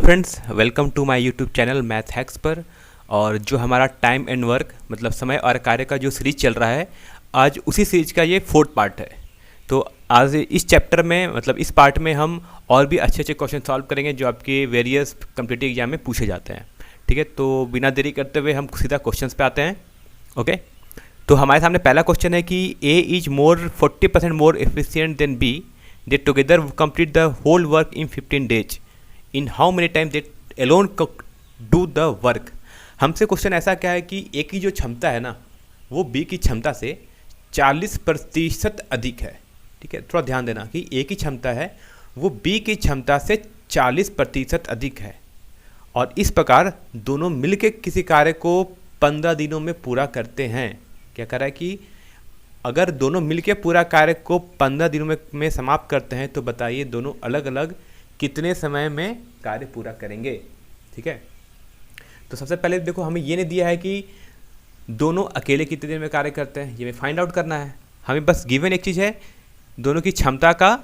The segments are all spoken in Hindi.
Friends, welcome to my YouTube channel math hacks पर। और जो हमारा टाइम एंड वर्क मतलब समय और कार्य का जो सीरीज चल रहा है, आज उसी सीरीज का ये फोर्थ पार्ट है। तो आज इस चैप्टर में मतलब इस पार्ट में हम और भी अच्छे अच्छे क्वेश्चन सॉल्व करेंगे जो आपके वेरियस कम्पिटिटिव एग्जाम में पूछे जाते हैं। ठीक है, तो बिना देरी करते हुए हम सीधा क्वेश्चंस पे आते हैं। ओके, तो हमारे सामने पहला क्वेश्चन है कि A is more 40% more efficient than B, they together complete the whole work in 15 days, in how many time they alone do the work. हमसे क्वेश्चन ऐसा क्या है कि ए की जो क्षमता है ना, वो बी की क्षमता से 40% अधिक है। ठीक है, थोड़ा ध्यान देना कि ए की क्षमता है वो बी की क्षमता से 40% अधिक है, और इस प्रकार दोनों मिलकर किसी कार्य को 15 दिनों में पूरा करते हैं। क्या कह रहा है कि अगर दोनों मिलकर पूरा कार्य को 15 दिनों में समाप्त करते हैं, तो बताइए दोनों अलग अलग कितने समय में कार्य पूरा करेंगे। ठीक है, तो सबसे पहले देखो, हमें ये नहीं दिया है कि दोनों अकेले कितने दिन में कार्य करते हैं, ये हमें फाइंड आउट करना है। हमें बस गिवन एक चीज़ है, दोनों की क्षमता का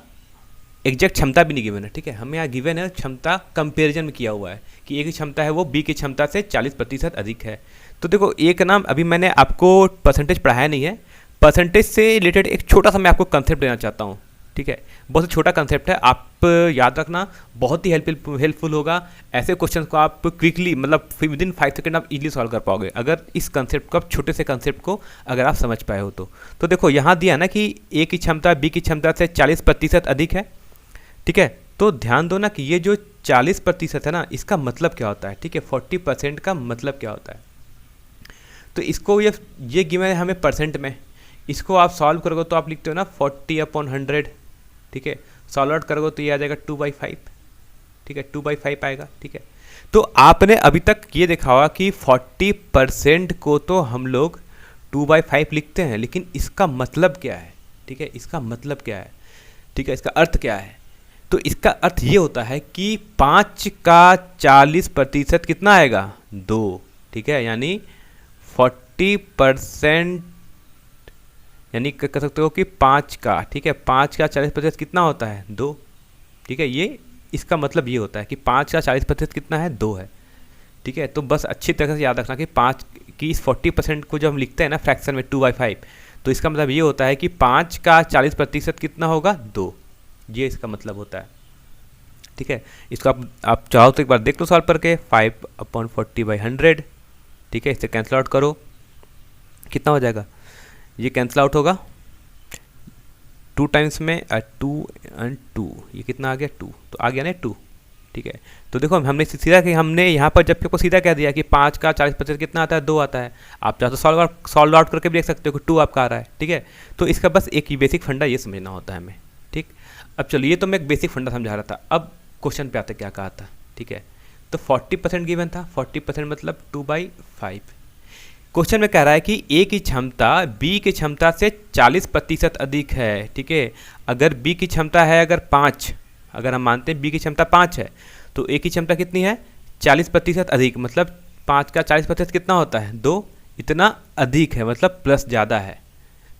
एग्जैक्ट क्षमता भी नहीं गिवन है। ठीक है, हमें यहाँ गिवन है क्षमता कंपेरिजन में किया हुआ है कि ए की क्षमता है वो बी की क्षमता से 40% अधिक है। तो देखो, एक नाम अभी मैंने आपको परसेंटेज पढ़ाया नहीं है, परसेंटेज से रिलेटेड एक छोटा सा मैं आपको कंसेप्ट देना चाहता हूँ। ठीक है, बहुत छोटा कंसेप्ट है, आप याद रखना, बहुत ही हेल्पफुल होगा। ऐसे क्वेश्चन को आप क्विकली मतलब विदिन 5 सेकंड आप इजीली सॉल्व कर पाओगे अगर इस कंसेप्ट को, आप छोटे से कंसेप्ट को अगर आप समझ पाए हो तो देखो यहाँ दिया ना कि ए की क्षमता बी की क्षमता से 40% अधिक है। ठीक है, तो ध्यान दो ना कि ये जो 40% है ना, इसका मतलब क्या होता है। ठीक है, 40% का मतलब क्या होता है, तो इसको ये गिवन है हमें परसेंट में। इसको आप सॉल्व करोगे तो आप लिखते हो ना 40/100। ठीक है, सॉल्व आउट करोगे तो ये आ जाएगा 2/5। ठीक है, 2/5 आएगा। ठीक है, तो आपने अभी तक ये देखा होगा कि 40% को तो हम लोग 2/5 लिखते हैं, लेकिन इसका मतलब क्या है। ठीक है, इसका मतलब क्या है, ठीक है, इसका अर्थ क्या है। तो इसका अर्थ ये होता है कि 5 का 40% कितना आएगा, 2। ठीक है, यानी 40%, यानी कह सकते हो कि 5 का, ठीक है, 5 का 40% कितना होता है, 2। ठीक है, ये इसका मतलब ये होता है कि 5 का 40% कितना है, 2 है। ठीक है, तो बस अच्छी तरह से याद रखना कि 5 की इस 40% को जब हम लिखते हैं ना फ्रैक्शन में 2/5, तो इसका मतलब ये होता है कि 5 का 40% कितना होगा, 2। ये इसका मतलब होता है। ठीक है, इसको आप चाहो तो एक बार देख लो सॉल्व करके, 5/40/100। ठीक है, इसे कैंसिल आउट करो, कितना हो जाएगा, ये कैंसिल आउट होगा 2 टाइम्स में 2 एंड 2, ये कितना आ गया, 2, तो आ गया ना 2। ठीक है, तो देखो हमने सीधा कि हमने यहाँ पर जब को सीधा कह दिया कि 5 का 40% कितना आता है, 2 आता है। आप चाहो तो सॉल्व आउट करके भी देख सकते हो कि 2 आपका आ रहा है। ठीक है, तो इसका बस एक ही बेसिक फंडा ये समझना होता है हमें। ठीक, अब चलो, ये तो मैं एक बेसिक फंडा समझा रहा था, अब क्वेश्चन पे आते क्या कहा था। ठीक है, तो 40% गिवन था, 40% मतलब 2/5। क्वेश्चन में कह रहा है कि ए की क्षमता बी की क्षमता से 40% अधिक है। ठीक है, अगर बी की क्षमता है अगर 5, अगर हम मानते हैं बी की क्षमता 5 है, तो ए की क्षमता कितनी है, 40% अधिक, मतलब 5 का 40% कितना होता है, 2। इतना अधिक है मतलब प्लस ज़्यादा है।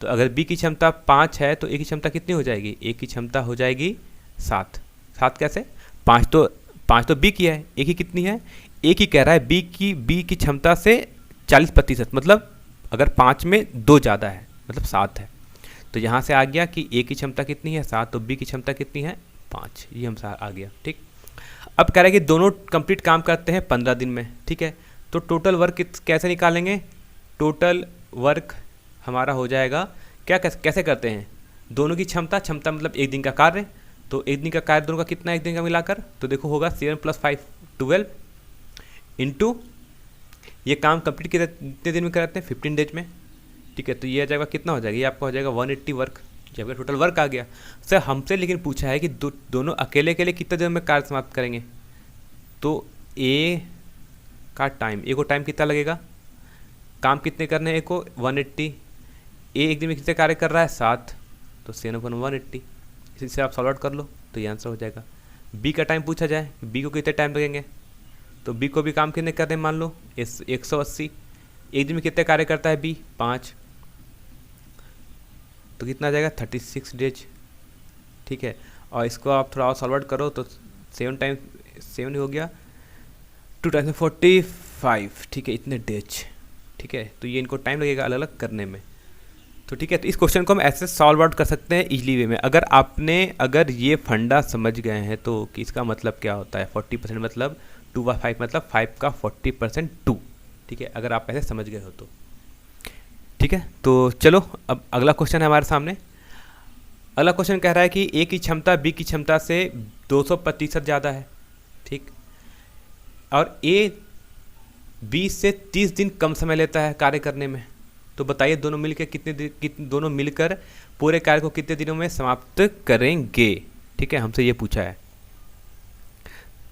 तो अगर बी की क्षमता 5 है तो ए की क्षमता कितनी हो जाएगी, ए की क्षमता हो जाएगी 7। 7 कैसे, 5 तो बी की है, ए की कितनी है, ए की कह रहा है बी की क्षमता से 40%, मतलब अगर 5 में 2 ज़्यादा है मतलब 7 है। तो यहाँ से आ गया कि ए की क्षमता कितनी है, 7, तो बी की क्षमता कितनी है, 5। ये हमसे आ गया। ठीक, अब कह रहा है कि दोनों कंप्लीट काम करते हैं 15 दिन में। ठीक है, तो टोटल वर्क कैसे निकालेंगे, टोटल वर्क हमारा हो जाएगा क्या, कैसे करते हैं, दोनों की क्षमता मतलब एक दिन का कार्य, तो एक दिन का कार्य दोनों का कितना एक दिन का मिलाकर, तो देखो होगा 7 + 5 12 इंटू ये काम कंप्लीट कितने दिन में कराते हैं, 15 डेज में। ठीक है, तो ये आ जाएगा कितना हो जाएगा, ये आपका हो जाएगा 180 वर्क, जब टोटल वर्क आ गया। सर हमसे लेकिन पूछा है कि दोनों अकेले कितने दिन में कार्य समाप्त करेंगे, तो ए का टाइम, ए को टाइम कितना लगेगा, काम कितने करने हैं, ए को 180, ए एक दिन में कितने कार्य कर रहा है, 7, तो 7/180, इसी से आप सॉल्व आउट कर लो तो ये आंसर हो जाएगा। बी का टाइम पूछा जाए, बी को कितने टाइम लगेंगे, तो बी को भी काम कितने करने, मान लो 180, एक दिन में कितने कार्य करता है बी, 5, तो कितना आ जाएगा 36 डेज। ठीक है, और इसको आप थोड़ा और सॉल्व आउट करो तो 7 टाइम्स 7 हो गया 2 टाइम्स 45, ठीक है, इतने डेज, ठीक है। तो ये इनको टाइम लगेगा अलग अलग करने में। तो ठीक है, तो इस क्वेश्चन को हम ऐसे सॉल्व आउट कर सकते हैं इजली वे में। अगर ये फंडा समझ गए हैं तो कि इसका मतलब क्या होता है, 40% मतलब 2/5 मतलब 5 का 40% 2, ठीक है, अगर आप ऐसे समझ गए हो तो ठीक है। तो चलो अब अगला क्वेश्चन है हमारे सामने। अगला क्वेश्चन कह रहा है कि ए की क्षमता बी की क्षमता से 200% ज़्यादा है, ठीक, और ए बी से 30 दिन कम समय लेता है कार्य करने में। तो बताइए दोनों मिलकर दोनों मिलकर पूरे कार्य को कितने दिनों में समाप्त करेंगे, ठीक है, हमसे ये पूछा है।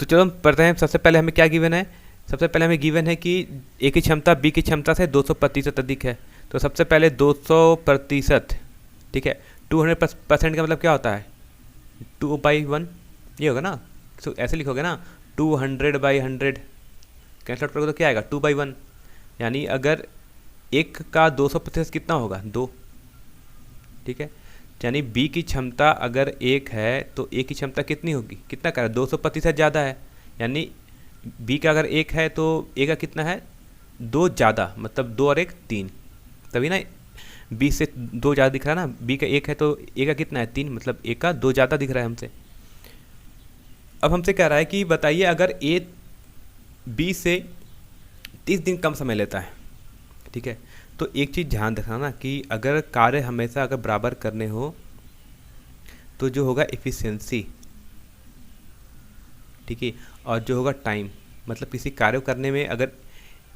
तो चलो हम पढ़ते हैं। सबसे पहले हमें क्या गिवन है, सबसे पहले हमें गिवन है कि ए की क्षमता बी की क्षमता से 200% अधिक है। तो सबसे पहले 200%, ठीक है, 200% का मतलब क्या होता है, 2/1 ये होगा ना। तो ऐसे लिखोगे ना, 200/100 कैंसल आउट करोगे तो क्या आएगा, 2/1। यानी अगर एक का 200% कितना होगा, 2, ठीक है। यानी बी की क्षमता अगर 1 है तो ए की क्षमता कितनी होगी, कितना कर 200% ज़्यादा है। यानी बी का अगर 1 है तो ए का कितना है, 2 ज़्यादा, मतलब 2 और 1 3, तभी ना बी से 2 ज़्यादा दिख रहा है ना। बी का 1 है तो ए का कितना है, 3, मतलब ए का 2 ज़्यादा दिख रहा है हमसे। अब हमसे कह रहा है कि बताइए अगर ए बी से 30 दिन कम समय लेता है, ठीक है। तो एक चीज़ ध्यान रखना ना कि अगर कार्य हमेशा अगर बराबर करने हो तो जो होगा एफिशिएंसी, ठीक है, और जो होगा टाइम, मतलब किसी कार्य को करने में अगर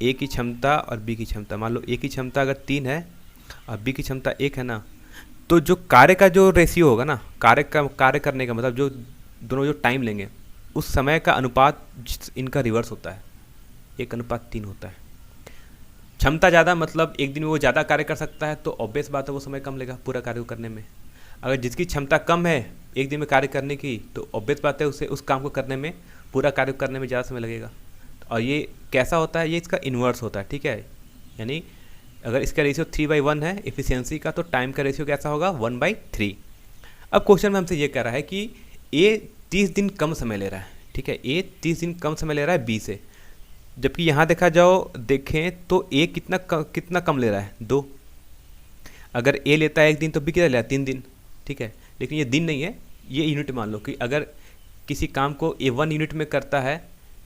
ए की क्षमता और बी की क्षमता, मान लो ए की क्षमता अगर 3 है और बी की क्षमता 1 है ना, तो जो कार्य का जो रेशियो होगा ना, कार्य करने का मतलब जो दोनों जो टाइम लेंगे उस समय का अनुपात इनका रिवर्स होता है, 1:3 होता है। क्षमता ज़्यादा मतलब एक दिन में वो ज़्यादा कार्य कर सकता है, तो ऑब्वियस बात है वो समय कम लेगा पूरा कार्य को करने में। अगर जिसकी क्षमता कम है एक दिन में कार्य करने की, तो ऑब्वियस बात है उसे उस काम को करने में, पूरा कार्य करने में ज़्यादा समय लगेगा। और ये कैसा होता है, ये इसका इन्वर्स होता है, ठीक है। यानी अगर इसका रेशियो 3/1 है एफिशिएंसी का, तो टाइम का रेशियो कैसा होगा, 1/3। अब क्वेश्चन में हमसे ये कह रहा है कि ए 30 दिन कम समय ले रहा है, ठीक है, ए 30 दिन कम समय ले रहा है बी से, जबकि यहाँ देखें तो ए कितना कम ले रहा है, 2। अगर ए लेता है 1 दिन तो बी कितना ले रहा है, 3 दिन, ठीक है। लेकिन ये दिन नहीं है, ये यूनिट मान लो कि अगर किसी काम को ए 1 यूनिट में करता है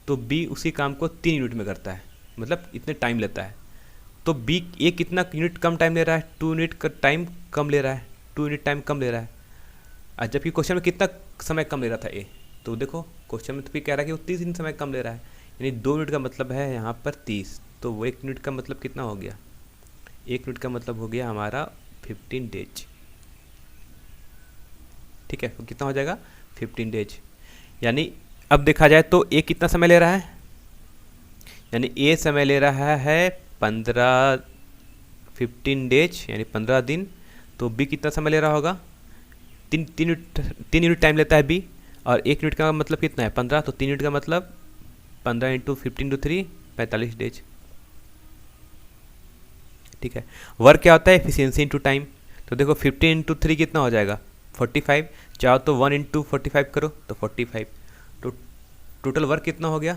तो बी उसी काम को 3 यूनिट में करता है, मतलब इतने टाइम लेता है। तो बी ए कितना यूनिट कम टाइम ले रहा है, 2 यूनिट का टाइम कम ले रहा है, 2 यूनिट टाइम कम ले रहा है। जबकि क्वेश्चन में कितना समय कम ले रहा था ए, तो देखो क्वेश्चन में तो भी कह रहा है कि वो 30 दिन समय कम ले रहा है। यानी 2 यूनिट का मतलब है यहाँ पर 30, तो वो 1 यूनिट का मतलब कितना हो गया, 1 यूनिट का मतलब हो गया हमारा 15 डेज, ठीक है। तो कितना हो जाएगा, 15 डेज। यानी अब देखा जाए तो ए कितना समय ले रहा है, यानी ए समय ले रहा है 15 डेज यानी 15 दिन। तो बी कितना समय ले रहा होगा, 3 यूनिट टाइम लेता है बी, और 1 यूनिट का मतलब कितना है, 15, तो 3 यूनिट का मतलब 15 × 15 × 3 45 डेज, ठीक है। वर्क क्या होता है, एफिशिएंसी इंटू टाइम। तो देखो 15 × 3 कितना हो जाएगा, 45। चाहो तो 1 × 45 करो तो 45। तो टोटल वर्क कितना हो गया,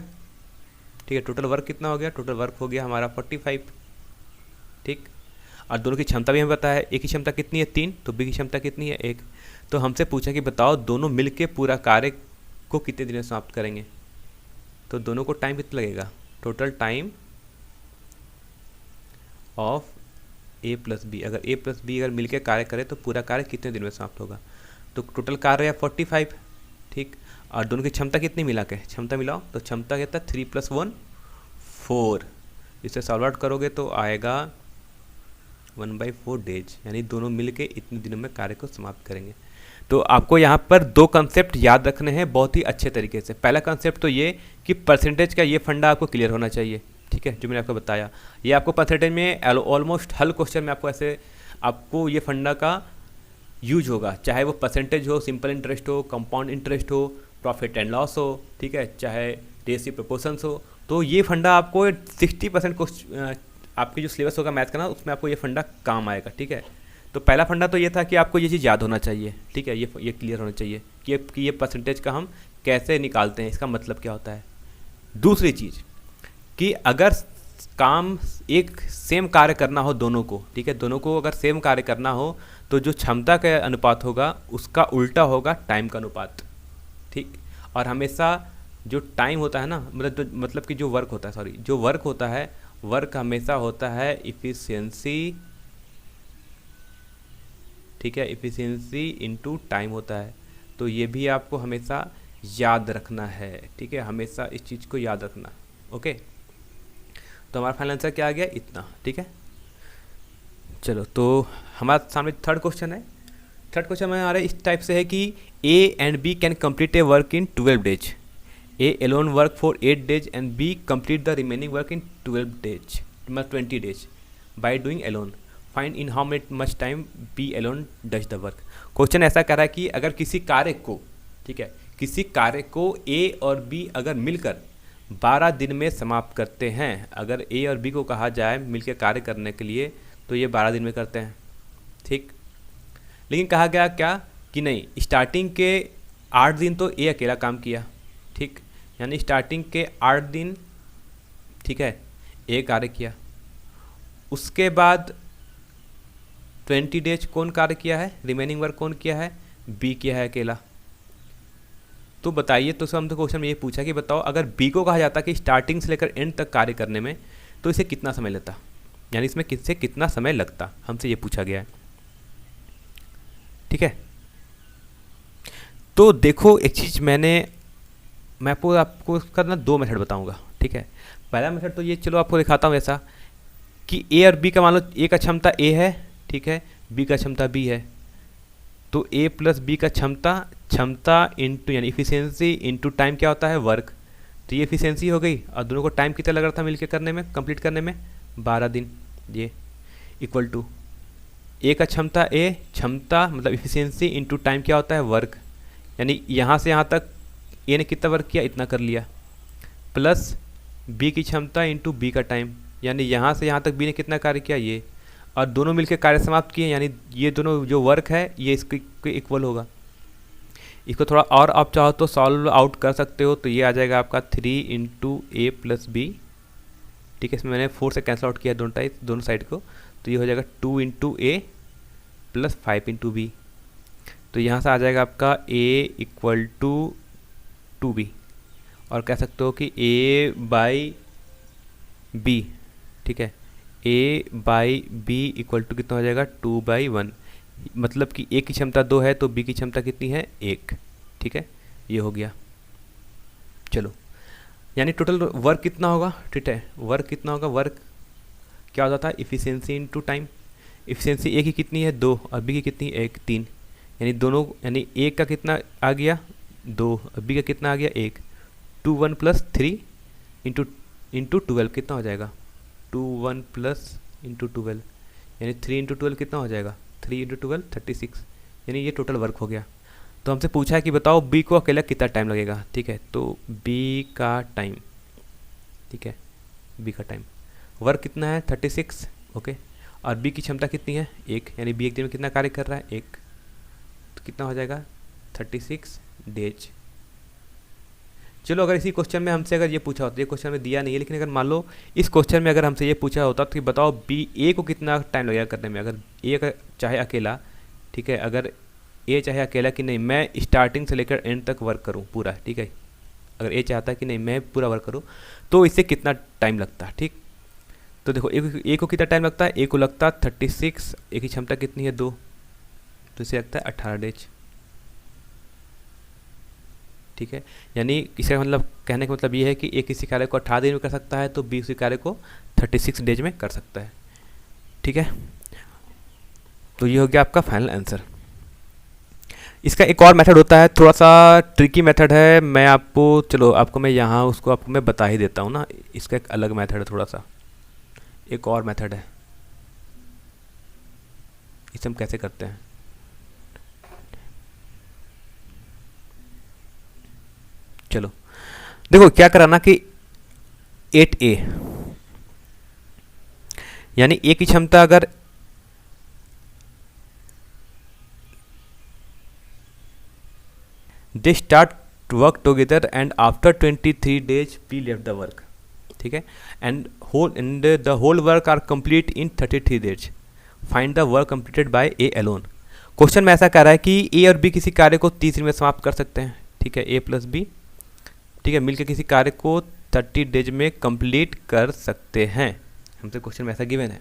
ठीक है, टोटल वर्क कितना हो गया, टोटल वर्क हो गया हमारा 45, ठीक। और दोनों की क्षमता भी हमें पता है, ए की क्षमता कितनी है 3, तो बी की क्षमता कितनी है 1। तो हमसे पूछा कि बताओ दोनों मिलके पूरा कार्य को कितने दिन में समाप्त करेंगे। तो दोनों को टाइम कितना लगेगा, total time of A plus B, अगर ए प्लस बी अगर मिलकर कार्य करे तो पूरा कार्य कितने दिन में समाप्त होगा। तो टोटल कार्य है 45, ठीक। और दोनों की क्षमता कितनी मिला के, क्षमता मिलाओ तो क्षमता कितना, 3 + 1 4। इसे सॉल्व आउट करोगे तो आएगा 1/4 डेज, यानी दोनों मिलके इतने दिनों में कार्य को समाप्त करेंगे। तो आपको यहाँ पर 2 कंसेप्ट याद रखने हैं बहुत ही अच्छे तरीके से। पहला कंसेप्ट तो ये कि परसेंटेज का ये फंडा आपको क्लियर होना चाहिए, ठीक है, जो मैंने आपको बताया। ये आपको परसेंटेज में ऑलमोस्ट हर क्वेश्चन में आपको ये फंडा का यूज होगा, चाहे वो परसेंटेज हो, सिंपल इंटरेस्ट हो, कंपाउंड इंटरेस्ट हो, प्रॉफिट एंड लॉस हो, ठीक है, चाहे रेशियो प्रोपोर्शंस हो। तो ये फंडा आपको 60% आपकी जो सिलेबस होगा मैथ का ना, उसमें आपको ये फंडा काम आएगा, ठीक है। तो पहला फंडा तो ये था कि आपको ये चीज़ याद होना चाहिए, ठीक है, ये क्लियर होना चाहिए कि ये परसेंटेज का हम कैसे निकालते हैं, इसका मतलब क्या होता है। दूसरी चीज़ कि अगर काम एक सेम कार्य करना हो दोनों को, ठीक है, दोनों को अगर सेम कार्य करना हो तो जो क्षमता का अनुपात होगा उसका उल्टा होगा टाइम का अनुपात, ठीक। और हमेशा जो टाइम होता है ना, मतलब कि जो वर्क होता है, सॉरी, जो वर्क होता है, वर्क हमेशा होता है इफ़िशियंसी, ठीक है, इफ़िशियंसी इनटू टाइम होता है। तो ये भी आपको हमेशा याद रखना है, ठीक है, हमेशा इस चीज़ को याद रखना। ओके, तो हमारा फाइनल आंसर क्या आ गया, इतना, ठीक है। चलो, तो हमारे सामने थर्ड क्वेश्चन है। थर्ड क्वेश्चन में हमारा इस टाइप से है कि A and B can complete a work in 12 days. A alone work for 8 days and B complete the remaining work in 12 days, मतलब 20 days by doing alone. Find in how much time B alone does the work. Question ऐसा कर रहा है कि अगर किसी कार्य को, ठीक है, किसी कार्य को ए और बी अगर मिलकर 12 दिन में समाप्त करते हैं, अगर ए और बी को कहा जाए मिलकर कार्य करने के लिए तो ये 12 दिन में करते हैं, ठीक। लेकिन कहा गया क्या कि नहीं, स्टार्टिंग के 8 दिन तो ए अकेला काम किया, ठीक, यानी स्टार्टिंग के 8 दिन, ठीक है, ए कार्य किया। उसके बाद 20 डेज कौन कार्य किया है, रिमेनिंग वर्क कौन किया है, बी किया है अकेला। तो बताइए, तो हम तो क्वेश्चन में ये पूछा कि बताओ अगर बी को कहा जाता कि स्टार्टिंग से लेकर एंड तक कार्य करने में, तो इसे कितना समय लेता, यानी इसमें किससे कितना समय लगता, हमसे ये पूछा गया है, ठीक है। तो देखो एक चीज़ मैं आपको इसका ना 2 मेथड बताऊंगा, ठीक है। पहला मेथड तो ये, चलो आपको दिखाता हूँ ऐसा कि ए और बी का मान लो ए का क्षमता ए है, ठीक है, बी का क्षमता बी है, तो ए प्लस बी का क्षमता इंटू यानी इफिशियंसी इंटू टाइम क्या होता है, वर्क। तो ये इफिशियंसी हो गई, और दोनों को टाइम कितना लग रहा था मिलकर करने में, कंप्लीट करने में, 12 दिन। ये इक्वल टू ए का क्षमता मतलब इफिशियंसी इंटू टाइम क्या होता है, वर्क, यानी यहाँ से यहाँ तक ए ने कितना वर्क किया, इतना कर लिया, प्लस बी की क्षमता इंटू बी का टाइम, यानी यहाँ से यहाँ तक बी ने कितना कार्य किया, ये, और दोनों मिलकर कार्य समाप्त किए, यानी ये दोनों जो वर्क है ये इसके इक्वल होगा। इसको थोड़ा और आप चाहो तो सॉल्व आउट कर सकते हो, तो ये आ जाएगा आपका 3 इंटू ए प्लस बी, ठीक है, इसमें मैंने 4 से कैंसिल आउट किया दोनों साइड को, तो ये हो जाएगा 2 इंटू ए प्लस 5 इंटू बी। तो यहाँ से आ जाएगा आपका ए इक्वल टू 2b, और कह सकते हो कि ए बाई बी, ठीक है, ए बाई बी इक्वल टू कितना हो जाएगा, 2/1, मतलब कि ए की क्षमता 2 है तो बी की क्षमता कितनी है, 1, ठीक है, ये हो गया। चलो, यानी टोटल वर्क कितना होगा, ठीक है, वर्क कितना होगा, वर्क क्या होता था, इफिशियंसी इनटू टाइम। इफिशियंसी ए की कितनी है, 2, और बी की कितनी, 1, 3, यानी दोनों, यानी ए का कितना आ गया, 2, और बी का कितना आ गया, 1, 2 1 प्लस 3 इंटू 12 कितना हो जाएगा, 2 1 प्लस इंटू 12, यानी 3 इंटू 12 कितना हो जाएगा, 3 इंटू 12 36, यानी ये टोटल वर्क हो गया। तो हमसे पूछा है कि बताओ बी को अकेला कितना टाइम लगेगा, ठीक है, तो बी का टाइम, ठीक है, बी का टाइम, वर्क कितना है 36, ओके, और बी की क्षमता कितनी है, 1, यानी बी एक दिन में कितना कार्य कर रहा है, 1, तो कितना हो जाएगा 36 डेज। चलो, अगर इसी क्वेश्चन में हमसे अगर ये पूछा होता, ये क्वेश्चन में दिया नहीं है, लेकिन अगर मान लो इस क्वेश्चन में अगर हमसे ये पूछा होता तो बताओ बी ए को कितना टाइम लगेगा करने में, अगर ए का चाहे अकेला, ठीक है, अगर ए चाहे अकेला कि नहीं मैं स्टार्टिंग से लेकर एंड तक वर्क करूँ पूरा, ठीक है, अगर ए चाहता है कि नहीं मैं पूरा वर्क करूँ तो इससे कितना टाइम लगता है, ठीक। तो देखो ए को कितना टाइम लगता है, ए को लगता है 36, ए की क्षमता कितनी है 2, तो इसे लगता है 18 डेज, ठीक है, यानी इसका मतलब कहने का मतलब ये है कि ए किसी कार्य को 18 दिन में कर सकता है तो बी उसी कार्य को 36 डेज में कर सकता है, ठीक है। तो ये हो गया आपका फाइनल आंसर। इसका एक और मेथड होता है, थोड़ा सा ट्रिकी मेथड है, मैं आपको, चलो आपको मैं यहाँ उसको आपको मैं बता ही देता हूँ ना, इसका एक अलग मेथड है, थोड़ा सा एक और मेथड है, इसे हम कैसे करते हैं। चलो देखो क्या कराना कि 8a यानी ए की क्षमता अगर they start work together and after 23 days B left the work, ठीक है। And the whole work are complete in 33 days, find the work completed by A alone. Question में ऐसा कह रहा है कि ए और बी किसी कार्य को 30 दिन में समाप्त कर सकते हैं, ठीक है, ए प्लस बी, ठीक है, मिलकर किसी कार्य को 30 डेज में कंप्लीट कर सकते हैं। हमसे क्वेश्चन में ऐसा गिवन है,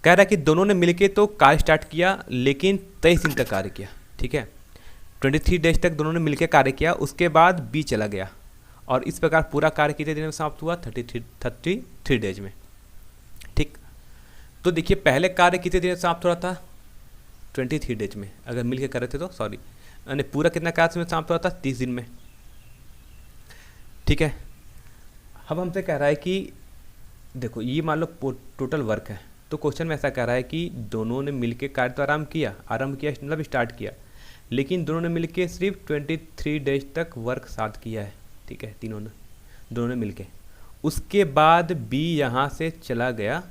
कह रहा है कि दोनों ने मिलकर तो कार्य स्टार्ट किया लेकिन 23 दिन तक कार्य किया, ठीक है, 23 डेज तक दोनों ने मिलकर कार्य किया, उसके बाद बी चला गया और इस प्रकार पूरा कार्य कितने दिन में समाप्त हुआ, 33 डेज में, ठीक। तो देखिए पहले कार्य कितने दिन में समाप्त हो रहा था, 23 डेज में, अगर मिलकर कर रहे थे तो सॉरी, यानी पूरा कितना कार्य में समाप्त हो रहा था, 30 दिन में, ठीक है। अब हमसे कह रहा है कि देखो ये मान लो टोटल वर्क है, तो क्वेश्चन में ऐसा कह रहा है कि दोनों ने मिलकर कार्य तो आरंभ किया मतलब स्टार्ट किया, लेकिन दोनों ने मिलकर सिर्फ 23 डेज तक वर्क साथ किया है, ठीक है, दोनों ने मिलके। उसके बाद बी यहाँ से चला गया,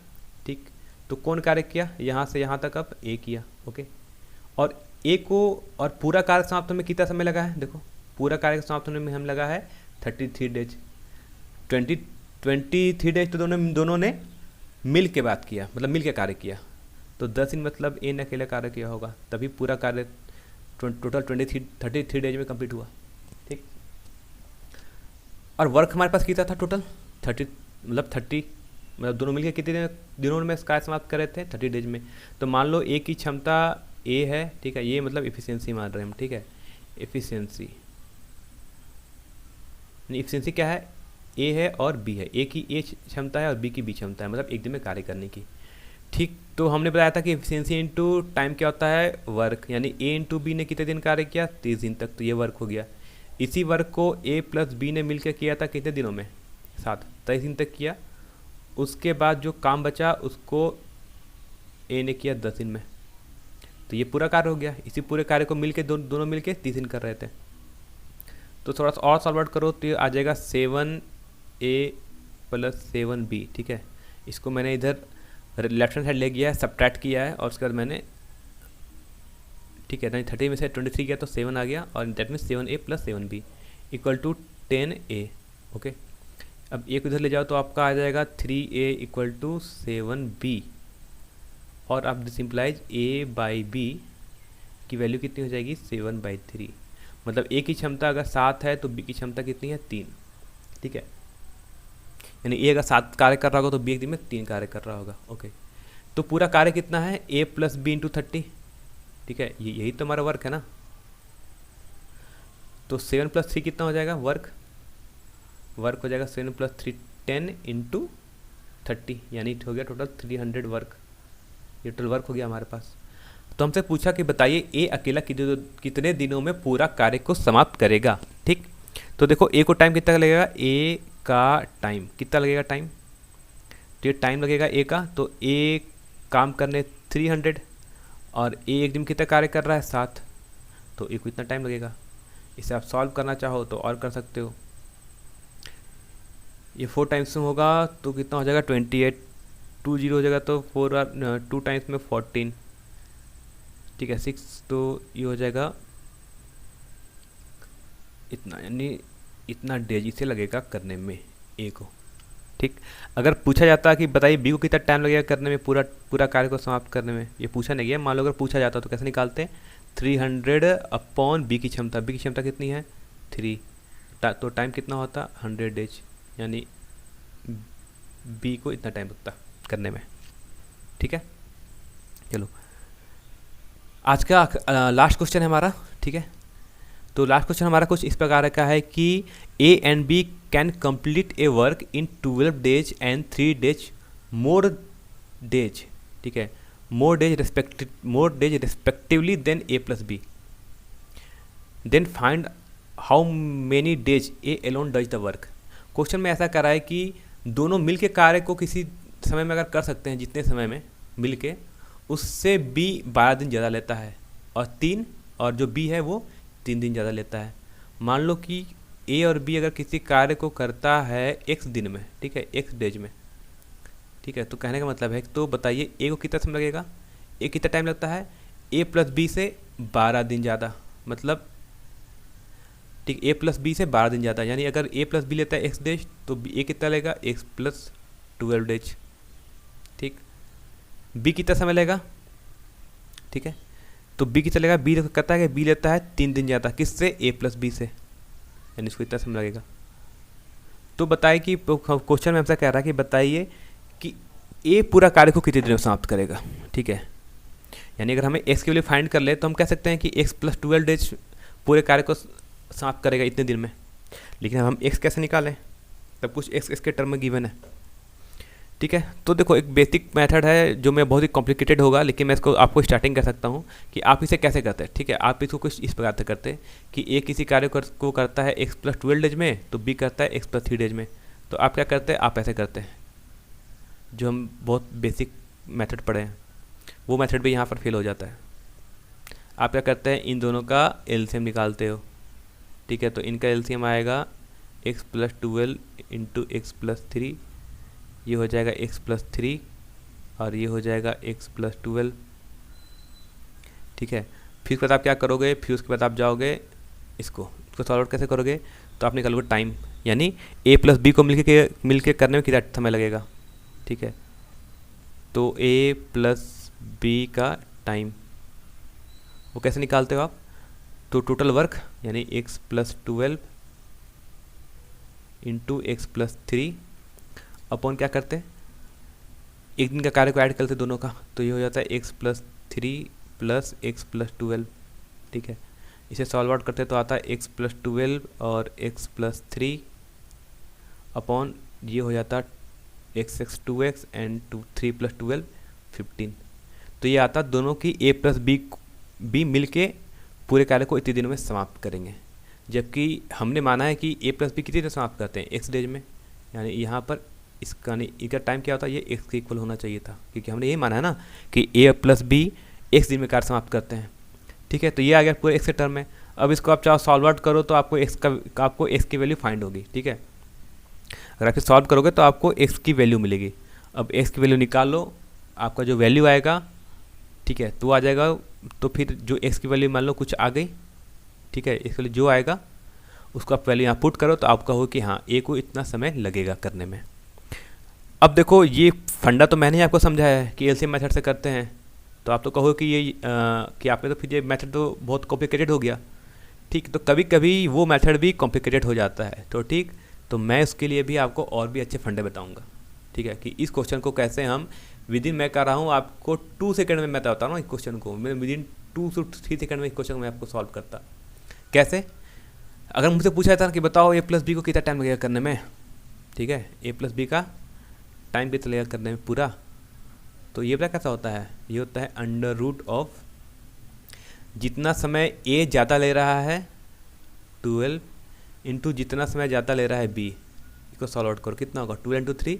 ठीक, तो कौन कार्य किया, यहाँ से यहाँ तक अब ए किया, ओके, और ए को और पूरा कार्य समाप्त होने में कितना समय लगा है, देखो पूरा कार्य समाप्त होने में हम लगा है 33 डेज, 23 डेज तो दोनों ने मिल के बात किया, मतलब मिल के कार्य किया, तो 10 दिन मतलब ए ने अकेले कार्य किया होगा, तभी पूरा कार्य टोटल 33 डेज में कंप्लीट हुआ, ठीक। और वर्क हमारे पास कितना था टोटल 30 मतलब दोनों मिलकर कितने दिनों में कार्य समाप्त कर रहे थे, 30 डेज में। तो मान लो ए की क्षमता ए है, ठीक है, ये मतलब एफिशिएंसी मान रहे हैं हम, ठीक है, एफिशिएंसी क्या है, ए है और बी है, ए की ए क्षमता है और बी की बी क्षमता है, मतलब एक दिन में कार्य करने की, ठीक। तो हमने बताया था कि एफिशिएंसी इंटू टाइम क्या होता है, वर्क, यानी ए इंटू बी ने कितने दिन कार्य किया, 30 दिन तक, तो ये वर्क हो गया। इसी वर्क को ए प्लस बी ने मिलकर किया था कितने दिनों में, 23 दिन तक किया। उसके बाद जो काम बचा उसको ए ने किया 10 दिन में, तो ये पूरा कार्य हो गया। इसी पूरे कार्य को मिलके दोनों मिलके 30 दिन कर रहे थे। तो थोड़ा सा और सॉल्व आउट करो तो ये आ जाएगा 7A + 7B, ठीक है। इसको मैंने इधर लेफ्ट हैंड साइड ले गया है, सब्ट्रैक्ट किया है और उसके बाद मैंने, ठीक है, नहीं 30 में से 23 किया तो 7 आ गया, और that means 7A + 7B = 10A, okay. अब एक इधर ले जाओ तो आपका आ जाएगा 3A = 7B, और अब दिस इम्प्लाइज A/B की वैल्यू कितनी हो जाएगी, 7/3, मतलब ए की क्षमता अगर 7 है तो बी की क्षमता कितनी है, 3, ठीक है, यानी ए अगर 7 कार्य कर रहा होगा तो बी एक दिन में 3 कार्य कर रहा होगा, ओके। तो पूरा कार्य कितना है, A + B × 30, ठीक है, यही तो हमारा वर्क है ना। तो 7 + 3 कितना हो जाएगा, वर्क हो जाएगा 7 + 3 10 × 30, यानी हो गया टोटल 300 वर्क, ये टोटल वर्क हो गया हमारे पास। तो हमसे पूछा कि बताइए ए अकेला कितने दिनों में पूरा कार्य को समाप्त करेगा, ठीक। तो देखो ए को टाइम कितना लगेगा, ए का टाइम कितना लगेगा, टाइम, तो ये टाइम लगेगा ए का, तो ए काम करने 300 और ए एक दिन कितना कार्य कर रहा है, 7, तो ए को इतना टाइम लगेगा। इसे आप सॉल्व करना चाहो तो और कर सकते हो, ये 4 टाइम्स में होगा तो कितना हो जाएगा, 28, 2 0 हो जाएगा तो 2 टाइम्स में 14, ठीक है, 6, तो ये हो जाएगा इतना, यानी इतना डेज इसे लगेगा करने में ए को, ठीक। अगर पूछा जाता कि बताइए बी को कितना टाइम लगेगा करने में, पूरा कार्य को समाप्त करने में, ये पूछा नहीं गया। मान लो अगर पूछा जाता तो कैसे निकालते हैं, 300 / बी की क्षमता कितनी है, 3, तो टाइम कितना होता, 100 डेज, यानी बी को इतना टाइम लगता करने में, ठीक है। चलो आज का लास्ट क्वेश्चन है हमारा, ठीक है। तो लास्ट क्वेश्चन हमारा कुछ इस प्रकार का है कि A and B can complete a work in 12 days and 3 days more days, ठीक है, more days respectively then A plus B, then find how many days A alone does the work. Question में ऐसा कर रहा है कि दोनों मिल के कार्य को किसी समय में अगर कर सकते हैं, जितने समय में मिल के, उससे बी 12 दिन ज़्यादा लेता है, और जो बी है वो 3 दिन ज़्यादा लेता है। मान लो कि ए और बी अगर किसी कार्य को करता है x दिन में, ठीक है, x डेज में, ठीक है, तो कहने का मतलब है, तो बताइए ए को कितना समय लगेगा, ए कितना टाइम लगता है, a + b से 12 दिन ज़्यादा, मतलब ठीक, ए प्लस बी से 12 दिन ज़्यादा, यानी अगर ए प्लस बी लेता है एक्स डेज तो ए कितना लेगा एक्स प्लस 12 डेज। ठीक, बी कितना समय लेगा, ठीक है, तो बी कितना लेगा, बी कहता है कि बी लेता है 3 दिन ज़्यादा, किससे, ए प्लस बी से, यानी इसको इतना समय लगेगा। तो बताइए कि क्वेश्चन में हमसे कह रहा है कि बताइए कि ए पूरा कार्य को कितने दिनों में समाप्त करेगा। ठीक है, यानी अगर हमें एक्स की वैल्यू फाइंड कर ले तो हम कह सकते हैं कि एक्स प्लस 12 डेज पूरे कार्य को समाप्त करेगा इतने दिन में। लेकिन हम एक्स कैसे निकालें, तब कुछ एक्स इसके टर्म में गिवन है। ठीक है, तो देखो एक बेसिक मेथड है जो मैं बहुत ही कॉम्प्लिकेटेड होगा, लेकिन मैं इसको आपको स्टार्टिंग कर सकता हूँ कि आप इसे कैसे करते हैं। ठीक है, आप इसको कुछ इस प्रकार से करते हैं कि ए किसी कार्य को करता है एक्स प्लस 12 डेज में, तो बी करता है एक्स प्लस 3 डेज में। तो आप क्या करते हैं, आप ऐसे करते हैं, जो हम बहुत बेसिक मेथड पढ़े हैं वो मेथड भी यहाँ पर फेल हो जाता है। आप क्या करते हैं, इन दोनों का एलसीएम निकालते हो। ठीक है, तो इनका एलसीएम आएगा x plus 12 into x plus 3, ये हो जाएगा x प्लस 3 और ये हो जाएगा x प्लस 12। ठीक है, फिर उसके बाद आप क्या करोगे, फिर उसके बाद आप जाओगे इसको सॉल्व आउट कैसे करोगे, तो आप निकालोगे टाइम, यानी a प्लस बी को मिलके करने में कितना समय लगेगा। ठीक है, तो a प्लस बी का टाइम वो कैसे निकालते हो आप, तो टोटल वर्क यानी x plus 12 into x plus 3 upon क्या करते हैं, एक दिन का कार्य को ऐड करते दोनों का, तो ये हो जाता है x plus 3 plus x plus 12। ठीक है, इसे सॉल्व आउट करते तो आता है x प्लस 12 और x प्लस 3 अपॉन ये हो जाता एक्स 2x एंड 3 प्लस 12 15। तो ये आता दोनों की a प्लस बी मिल के पूरे कार्य को इतने दिनों में समाप्त करेंगे, जबकि हमने माना है कि a प्लस बी कितने दिन समाप्त करते हैं x डेज में, यानी यहाँ पर इसका टाइम क्या होता है, ये x के इक्वल होना चाहिए था, क्योंकि हमने ये माना है ना कि a प्लस बी x दिन में कार्य समाप्त करते हैं। ठीक है, तो ये आ गया पूरे x के टर्म में। अब इसको आप चाहो सॉल्व आउट करो तो आपको x की वैल्यू फाइंड होगी। ठीक है, अगर आप सॉल्व करोगे तो आपको x की वैल्यू मिलेगी। अब x की वैल्यू निकाल लो, आपका जो वैल्यू आएगा, ठीक है, तो आ जाएगा, तो फिर जो x की वैल्यू मान लो कुछ आ गई। ठीक है, इसके लिए जो आएगा उसको आप वैल्यू यहाँ पुट करो तो आपका हो कि हाँ a को इतना समय लगेगा करने में। अब देखो ये फंडा तो मैंने ही आपको समझाया है कि एलसीएम मेथड से करते हैं, तो आप तो कहो कि ये कि आपने तो फिर ये मेथड तो बहुत कॉम्प्लिकेटेड हो गया। ठीक, तो कभी कभी वो मेथड भी कॉम्प्लिकेटेड हो जाता है, तो ठीक, तो मैं उसके लिए भी आपको और भी अच्छे फंडे बताऊंगा। ठीक है, कि इस क्वेश्चन को कैसे हम विदिन, मैं कर रहा हूँ आपको 2 सेकंड में मैं बता रहा हूँ इस क्वेश्चन को, मैं विदिन 2 से 3 सेकंड में इस क्वेश्चन को मैं आपको सॉल्व करता। कैसे, अगर मुझसे पूछा जाता कि बताओ a प्लस बी को कितना टाइम लगेगा करने में, ठीक है, a प्लस बी का टाइम कितना लगेगा करने में पूरा, तो ये पता कैसा होता है, ये होता है अंडर रूट ऑफ जितना समय a ज़्यादा ले रहा है 12 इंटू जितना समय ज़्यादा ले रहा है b, इसको सॉल्व आउट करो कितना होगा, 12 इंटू 3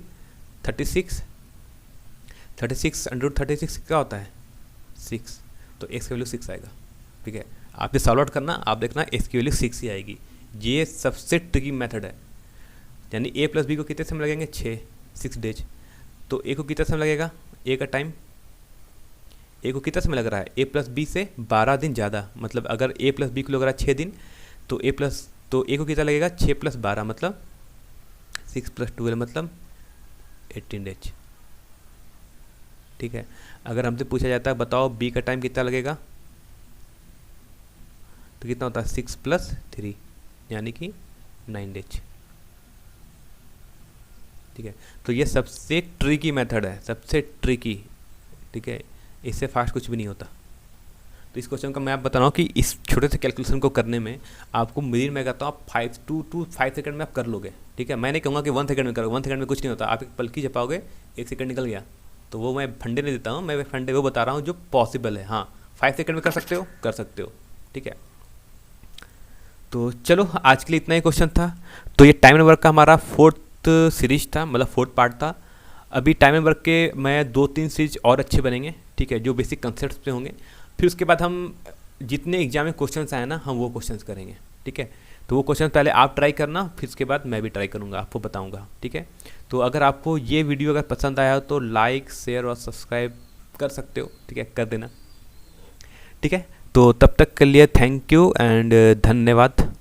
36 अंडर रूट 36 क्या होता है 6, तो x की वैल्यू 6 आएगा। ठीक है, आप ये सॉल्व आउट करना, आप देखना x की वैल्यू 6 ही आएगी। ये सबसे ट्रिकी मेथड है, यानी a प्लस बी को कितने समय लगेंगे 6 डेज, तो a को कितना समय लगेगा, a का टाइम, a को कितना समय लग रहा है a प्लस बी से 12 दिन ज़्यादा, मतलब अगर a प्लस बी को लग रहा है 6 दिन तो a को कितना लगेगा 6 प्लस 12 मतलब 6 प्लस 12 मतलब 18 डेज। ठीक है, अगर हमसे पूछा जाता है बताओ b का टाइम कितना लगेगा, तो कितना होता है 6 प्लस 3 यानी कि 9 डेज। ठीक है, तो ये सबसे ट्रिकी मेथड है, सबसे ट्रिकी। ठीक है, इससे फास्ट कुछ भी नहीं होता। तो इस क्वेश्चन का मैं आप बता रहा हूँ कि इस छोटे से कैलकुलेशन को करने में आपको विदिन, मैं कहता हूँ 5 to 5 सेकंड में आप कर लोगे। ठीक है, मैं नहीं कहूँगा कि 1 सेकंड में करोगे, 1 सेकंड में कुछ नहीं होता, आप एक पलकी झपाओगे 1 सेकंड निकल गया, तो वो मैं फंडे नहीं देता हूँ, मैं फंडे वो बता रहा हूँ जो पॉसिबल है। हाँ, 5 सेकंड में कर सकते हो। ठीक है, तो चलो आज के लिए इतना ही क्वेश्चन था। तो ये टाइम एंड वर्क का हमारा 4th सीरीज था, मतलब 4th पार्ट था। अभी टाइम एंड वर्क के मैं 2-3 सीरीज और अच्छे बनेंगे। ठीक है, जो बेसिक कंसेप्ट पे होंगे, फिर उसके बाद हम जितने एग्जाम में क्वेश्चंस आए ना हम वो क्वेश्चंस करेंगे। ठीक है, तो वो क्वेश्चन पहले आप ट्राई करना, फिर उसके बाद मैं भी ट्राई करूँगा, आपको बताऊँगा। ठीक है, तो अगर आपको ये वीडियो अगर पसंद आया हो तो लाइक शेयर और सब्सक्राइब कर सकते हो। ठीक है, कर देना। ठीक है, तो तब तक के लिए थैंक यू एंड धन्यवाद।